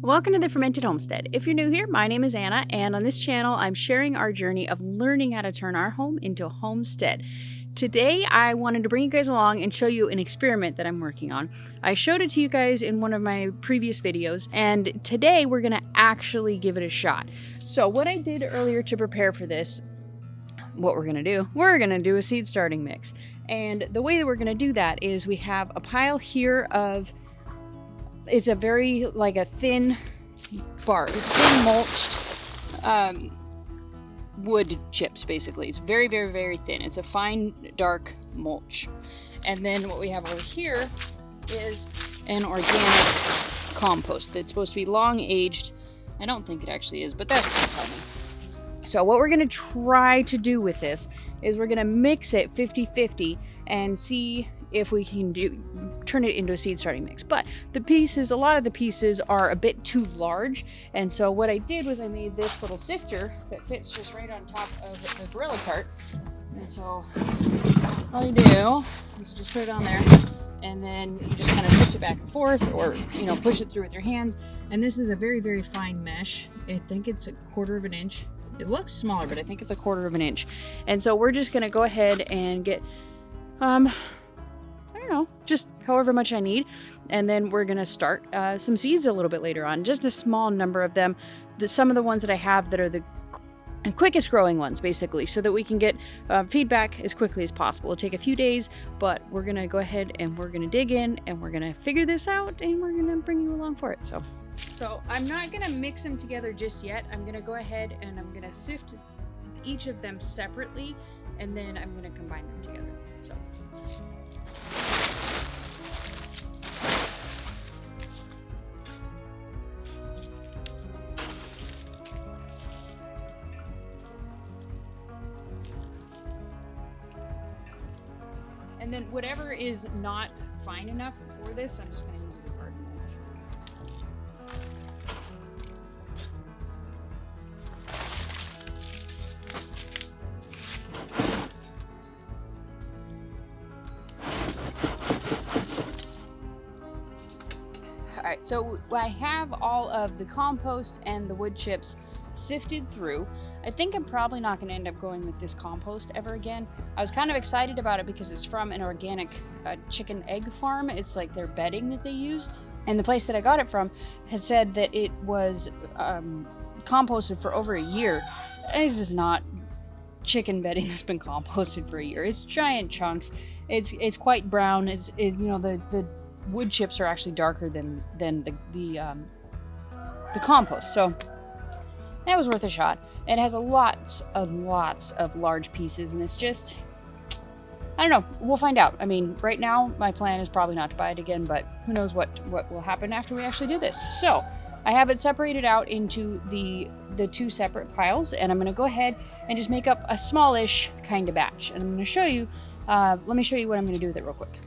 Welcome to the Fermented Homestead. If you're new here, my name is Anna, and on this channel, I'm sharing our journey of learning how to turn our home into a homestead. Today, I wanted to bring you guys along and show you an experiment that I'm working on. I showed it to you guys in one of my previous videos, and today we're going to actually give it a shot. So what I did earlier to prepare for this, what we're going to do a seed starting mix. And the way that we're going to do that is we have a pile here of, it's a very like a thin mulched wood chips. Basically, it's very thin. It's a fine dark mulch. And then what we have over here is an organic compost that's supposed to be long aged. I don't think it actually is, but that's what they tell me. So what we're going to try to do with this is we're going to mix it 50-50 and see if we can turn it into a seed starting mix. But a lot of the pieces are a bit too large, and so what I did was I made this little sifter that fits just right on top of the gorilla cart. And so all you do is just put it on there, and then you just kind of sift it back and forth, or push it through with your hands. And this is a very fine mesh. I think it's a 1/4 inch. It looks smaller, but I think it's a 1/4 inch. And so we're just gonna go ahead and get just however much I need, and then we're gonna start some seeds a little bit later on, just a small number of them, some of the ones that I have that are the quickest growing ones, basically, so that we can get feedback as quickly as possible. It'll take a few days, but we're gonna go ahead and we're gonna dig in and we're gonna figure this out, and we're gonna bring you along for it. So I'm not gonna mix them together just yet. I'm gonna go ahead and I'm gonna sift each of them separately, and then I'm gonna combine them together. So and then whatever is not fine enough for this, I'm just going to use the garden mulch. Alright, so I have all of the compost and the wood chips sifted through. I think I'm probably not going to end up going with this compost ever again. I was kind of excited about it because it's from an organic chicken egg farm. It's like their bedding that they use. And the place that I got it from had said that it was composted for over a year. This is not chicken bedding that's been composted for a year. It's giant chunks. It's quite brown. The wood chips are actually darker than the compost. So that was worth a shot. It has lots of large pieces, and it's just, I don't know, we'll find out. I mean, right now my plan is probably not to buy it again, but who knows what will happen after we actually do this. So I have it separated out into the two separate piles, and I'm going to go ahead and just make up a smallish kind of batch. And I'm going to show you, let me show you what I'm going to do with it real quick.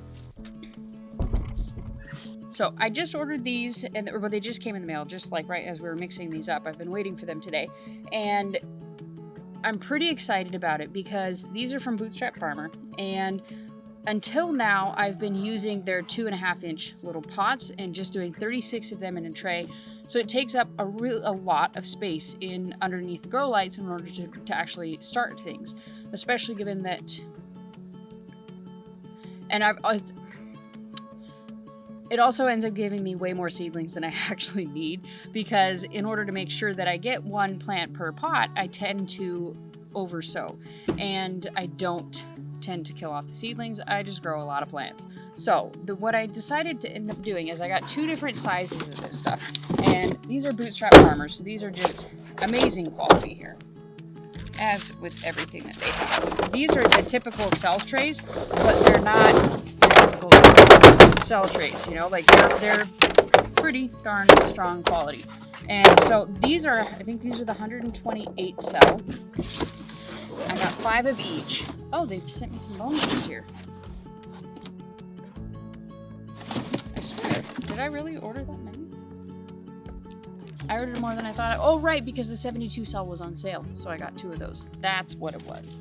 So I just ordered these, and they just came in the mail, just like right as we were mixing these up. I've been waiting for them today, and I'm pretty excited about it because these are from Bootstrap Farmer, and until now I've been using their 2.5 inch little pots and just doing 36 of them in a tray. So it takes up a lot of space underneath the grow lights in order to actually start things, especially given that, and it also ends up giving me way more seedlings than I actually need, because in order to make sure that I get one plant per pot, I tend to oversow, and I don't tend to kill off the seedlings. I just grow a lot of plants. So what I decided to end up doing is I got 2 different sizes of this stuff, and these are Bootstrap Farmers, so these are just amazing quality here, as with everything that they have. These are the typical cell trays, but they're not the typical cell trays, like they're pretty darn strong quality. And so I think these are the 128 cell. I got 5 of each. Oh, they sent me some bonuses here. I swear, did I really order that many? I ordered more than I thought. Oh, right, because the 72 cell was on sale, so I got 2 of those. That's what it was.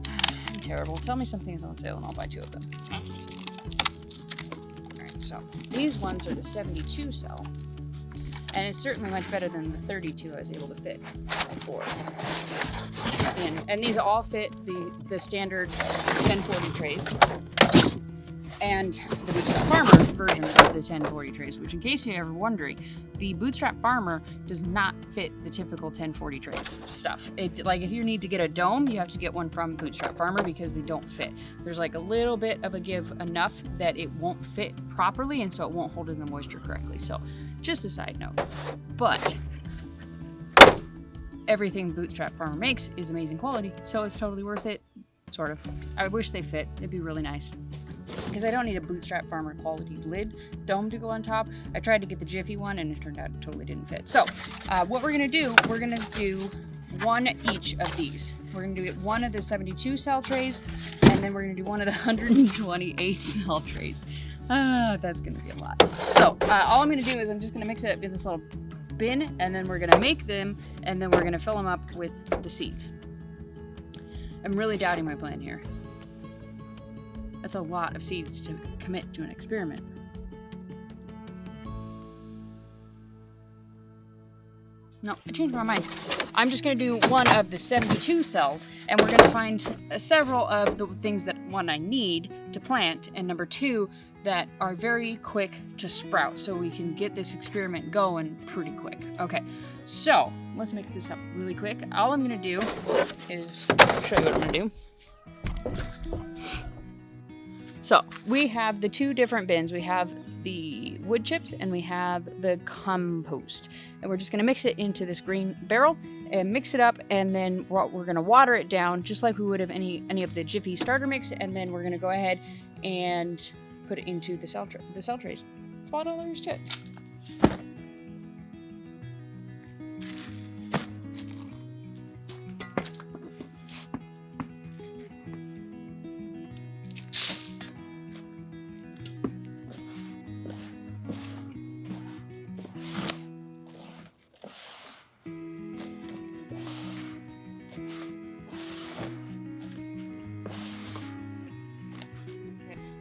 I'm terrible. Tell me something is on sale and I'll buy 2 of them. All right, so these ones are the 72 cell. And And it's certainly much better than the 32 I was able to fit before. And these all fit the standard 1040 trays. And the Bootstrap Farmer version of the 1040 trays, which in case you're ever wondering, the Bootstrap Farmer does not fit the typical 1040 trays stuff. Like if you need to get a dome, you have to get one from Bootstrap Farmer because they don't fit. There's like a little bit of a give enough that it won't fit properly, and so it won't hold in the moisture correctly. So just a side note. But everything Bootstrap Farmer makes is amazing quality, so it's totally worth it, sort of. I wish they fit. It'd be really nice. Because I don't need a Bootstrap Farmer quality lid dome to go on top. I tried to get the Jiffy one and it turned out it totally didn't fit. So what we're gonna do one each of these. We're gonna do one of the 72 cell trays, and then we're gonna do one of the 128 cell trays. That's gonna be a lot. So all I'm gonna do is I'm just gonna mix it up in this little bin, and then we're gonna make them, and then we're gonna fill them up with the seeds. I'm really doubting my plan here. That's a lot of seeds to commit to an experiment. No, I changed my mind. I'm just gonna do one of the 72 cells, and we're gonna find several of the things that, one, I need to plant, and number two, that are very quick to sprout, so we can get this experiment going pretty quick. Okay, so let's make this up really quick. All I'm gonna do is show you what I'm gonna do. So we have the two different bins. We have the wood chips and we have the compost. And we're just gonna mix it into this green barrel and mix it up, and then we're gonna water it down just like we would have any of the Jiffy starter mix, and then we're gonna go ahead and put it into the cell trays. That's all there is to it.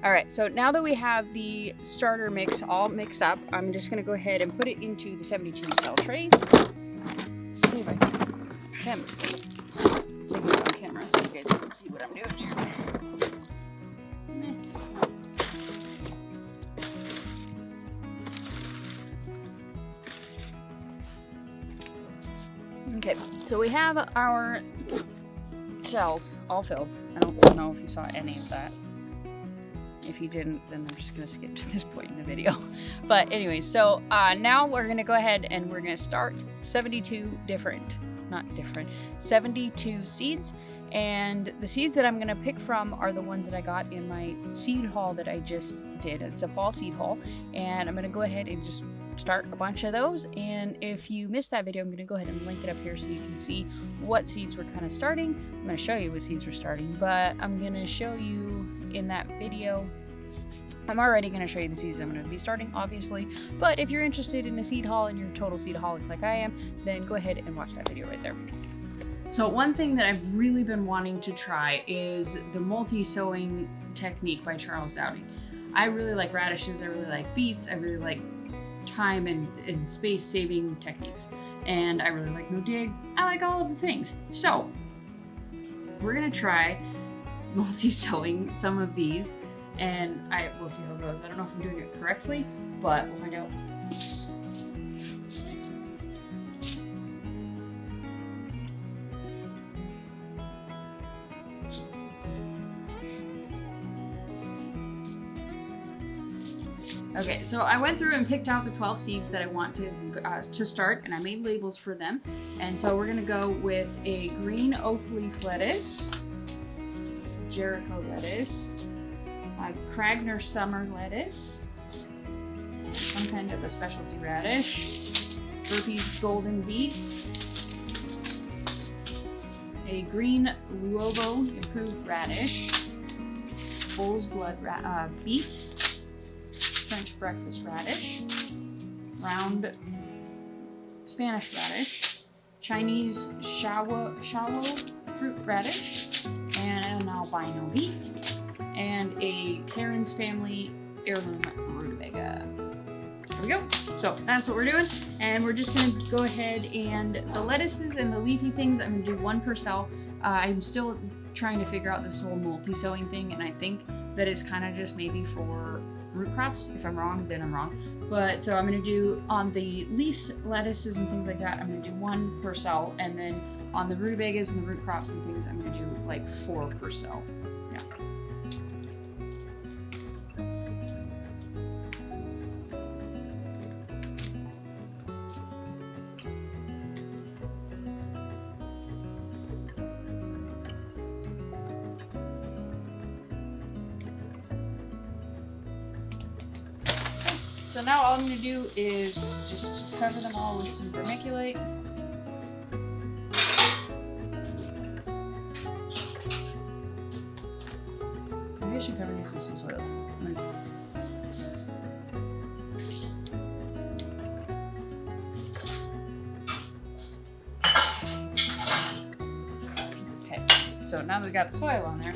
All right, so now that we have the starter mix all mixed up, I'm just gonna go ahead and put it into the 72 cell trays. Let's see if I can attempt to take it on camera so you guys can see what I'm doing here. Okay, so we have our cells all filled. I don't know if you saw any of that. If you didn't, then I'm just gonna skip to this point in the video. But anyway, so now we're gonna go ahead and we're gonna start 72 seeds. And the seeds that I'm gonna pick from are the ones that I got in my seed haul that I just did. It's a fall seed haul. And I'm gonna go ahead and just start a bunch of those. And if you missed that video, I'm gonna go ahead and link it up here so you can see what seeds we're kind of starting. I'm gonna show you what seeds we're starting, but I'm gonna show you in that video. I'm already going to show you the seeds I'm going to be starting, obviously, but if you're interested in a seed haul and you're a total seedaholic like I am, then go ahead and watch that video right there. So one thing that I've really been wanting to try is the multi-sowing technique by Charles Dowding. I really like radishes, I really like beets, I really like time and space saving techniques, and I really like no dig. I like all of the things. So we're going to try multi-sowing some of these, and we'll see how it goes. I don't know if I'm doing it correctly, but we'll find out. Okay, so I went through and picked out the 12 seeds that I want to start, and I made labels for them. And so we're gonna go with a green oak leaf lettuce, Jericho lettuce, Kragner summer lettuce, some kind of a specialty radish, Burpee's golden beet, a green Luovo improved radish, bull's blood beet, French breakfast radish, round Spanish radish, Chinese shallow fruit radish, and an albino beet, and a Karen's Family heirloom rutabaga. we go. So that's what we're doing. And we're just gonna go ahead and the lettuces and the leafy things, I'm gonna do 1 per cell. I'm still trying to figure out this whole multi-sowing thing, and I think that it's kind of just maybe for root crops. If I'm wrong, then I'm wrong. But so I'm gonna do on the leaves, lettuces and things like that, I'm gonna do 1 per cell, and then on the rutabagas and the root crops and things, I'm gonna do like 4 per cell. Yeah. So now all I'm going to do is just cover them all with some vermiculite. Maybe I should cover these with some soil. Okay, so now that we got the soil on there,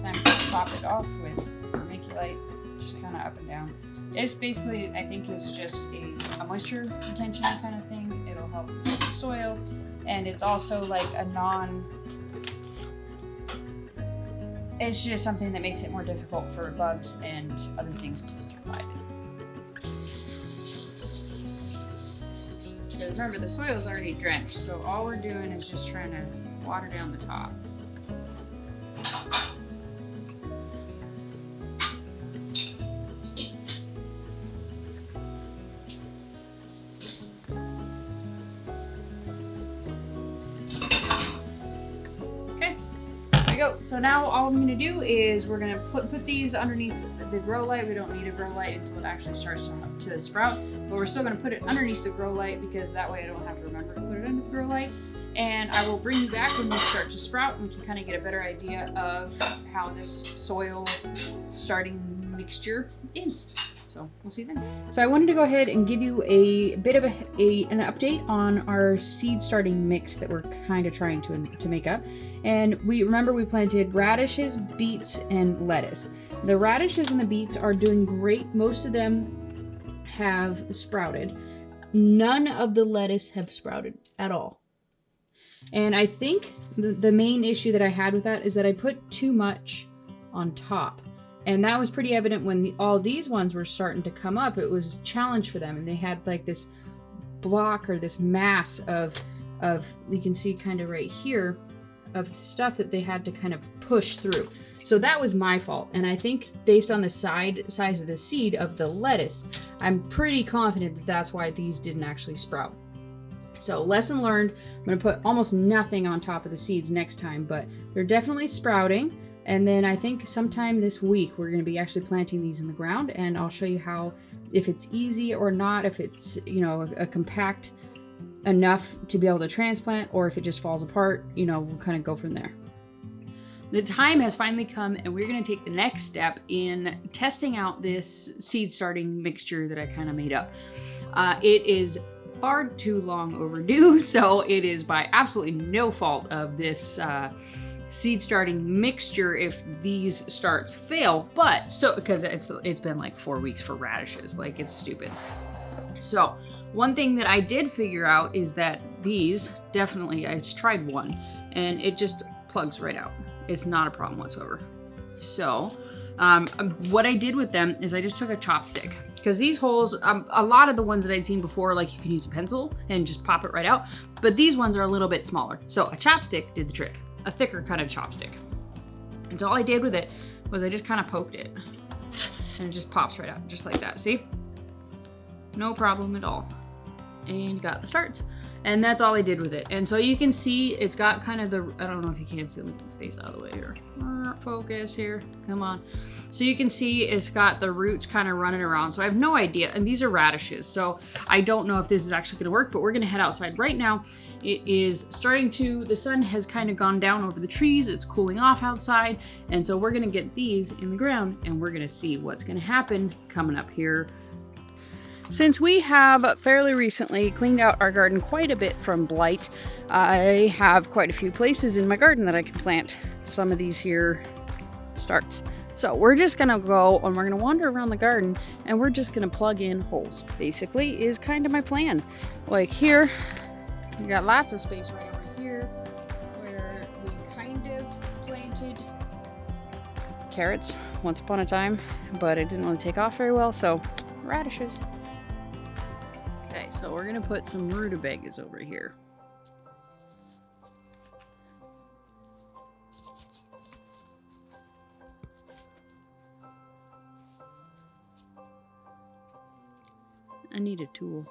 time to top it off with vermiculite, just kind of up and down. It's basically, I think it's just a moisture retention kind of thing. It'll help with the soil, and it's also like a it's just something that makes it more difficult for bugs and other things to survive. Because remember, the soil is already drenched, so all we're doing is just trying to water down the top. Go. So now all I'm going to do is we're going to put these underneath the grow light. We don't need a grow light until it actually starts to sprout, but we're still going to put it underneath the grow light because that way I don't have to remember to put it under the grow light. And I will bring you back when these start to sprout, and we can kind of get a better idea of how this soil starting mixture is. So we'll see then. So I wanted to go ahead and give you a bit of an update on our seed starting mix that we're kind of trying to make up. And we planted radishes, beets, and lettuce. The radishes and the beets are doing great. Most of them have sprouted. None of the lettuce have sprouted at all. And I think the main issue that I had with that is that I put too much on top. And that was pretty evident when all these ones were starting to come up. It was a challenge for them, and they had like this block or this mass of you can see kind of right here of stuff that they had to kind of push through. So that was my fault. And I think based on the size of the seed of the lettuce, I'm pretty confident that that's why these didn't actually sprout. So lesson learned. I'm going to put almost nothing on top of the seeds next time, but they're definitely sprouting. And then I think sometime this week, we're going to be actually planting these in the ground, and I'll show you how, if it's easy or not, if it's, you know, a compact enough to be able to transplant, or if it just falls apart, you know, we'll kind of go from there. The time has finally come, and we're going to take the next step in testing out this seed starting mixture that I kind of made up. It is far too long overdue, so it is by absolutely no fault of this seed starting mixture if these starts fail, but so because it's been like 4 weeks for radishes, like it's stupid. So one thing that I did figure out is that these definitely, I just tried one and it just plugs right out. It's not a problem whatsoever. So what I did with them is I just took a chopstick, because these holes, a lot of the ones that I'd seen before, like you can use a pencil and just pop it right out, but these ones are a little bit smaller. So a chopstick did the trick. A thicker kind of chopstick. And so all I did with it was I just kind of poked it, and it just pops right out, just like that. See? No problem at all. And got the starts. And that's all I did with it. And so you can see it's got kind of the, I don't know if you can see, let me get the face out of the way here. Focus here, come on. So you can see it's got the roots kind of running around. So I have no idea, and these are radishes. So I don't know if this is actually gonna work, but we're gonna head outside right now. It is starting to, the sun has kind of gone down over the trees. It's cooling off outside. And so we're gonna get these in the ground, and we're gonna see what's gonna happen coming up here. Since we have fairly recently cleaned out our garden quite a bit from blight, I have quite a few places in my garden that I can plant some of these here starts. So we're just gonna go and we're gonna wander around the garden and we're just gonna plug in holes, basically, is kind of my plan. Like here, we got lots of space right over here where we kind of planted carrots once upon a time, but it didn't really take off very well, so radishes. Okay, so we're gonna put some rutabagas over here. I need a tool.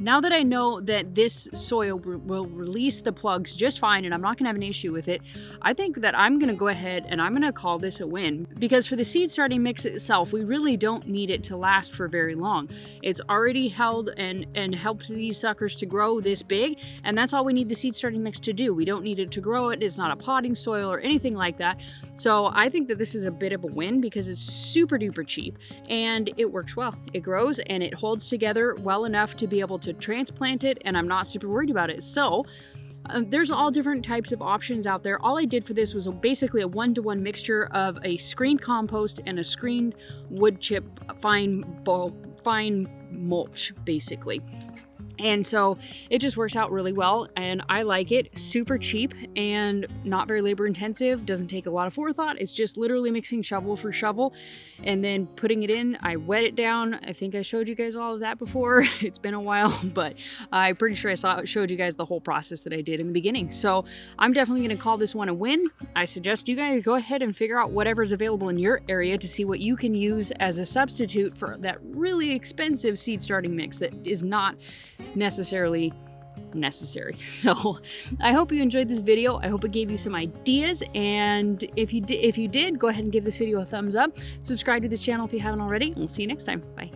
Now that I know that this soil will release the plugs just fine and I'm not gonna have an issue with it, I think that I'm gonna go ahead and I'm gonna call this a win, because for the seed starting mix itself, we really don't need it to last for very long. It's already held and helped these suckers to grow this big, and that's all we need the seed starting mix to do. We don't need it to grow it. It's not a potting soil or anything like that. So I think that this is a bit of a win because it's super duper cheap and it works well. It grows and it holds together well enough to be able to transplant it, and I'm not super worried about it. So there's all different types of options out there. All I did for this was basically a 1-to-1 mixture of a screened compost and a screened wood chip fine mulch, basically. And so it just works out really well, and I like it. Super cheap and not very labor intensive. Doesn't take a lot of forethought. It's just literally mixing shovel for shovel and then putting it in. I wet it down. I think I showed you guys all of that before. It's been a while, but I'm pretty sure I showed you guys the whole process that I did in the beginning. So I'm definitely going to call this one a win. I suggest you guys go ahead and figure out whatever's available in your area to see what you can use as a substitute for that really expensive seed starting mix that is not necessarily necessary. So I hope you enjoyed this video. I hope it gave you some ideas, and if you did, go ahead and give this video a thumbs up. Subscribe to this channel if you haven't already. We'll see you next time. Bye.